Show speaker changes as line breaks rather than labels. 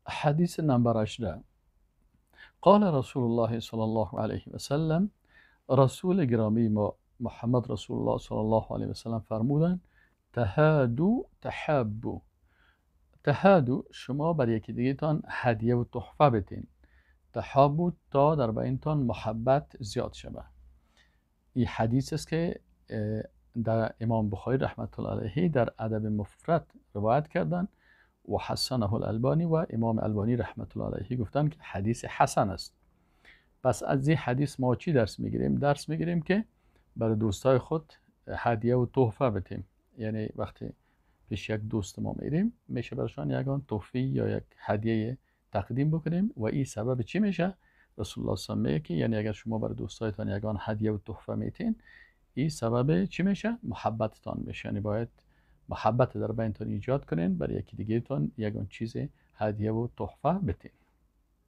حديث نمبر 18. قال رسول الله صلى الله عليه وسلم، رسول گرامی ما محمد رسول الله صلی الله علیه و سلم فرمودند تهادو تحبو. تهادو، شما بر یکی دیگه تان هدیه و تحفه بتین. تحابو، تا در بینتان محبت زیاد شود. این حدیث است که در امام بخاری رحمت الله علیه در ادب مفرد روایت کردن و حسنه الالبانی و امام البانی رحمت الله علیه گفتن که حدیث حسن است. پس از این حدیث ما چی درس میگیریم؟ درس میگیریم که برای دوستای خود هدیه و تحفه بدیم. یعنی وقتی پیش یک دوست ما میریم میشه برشان یگان تحفه یا یک هدیه تقدیم بکنیم و این سبب چی میشه؟ رسول الله صلی الله علیه و میگه که یعنی اگر شما برای دوستایتان یگان هدیه و تحفه میتین، این سبب چی میشه؟ محبتتان میشه. یعنی باید محبت در بینتان ایجاد کنین، برای یکی دیگه تان یگان چیز هدیه و تحفه بدین.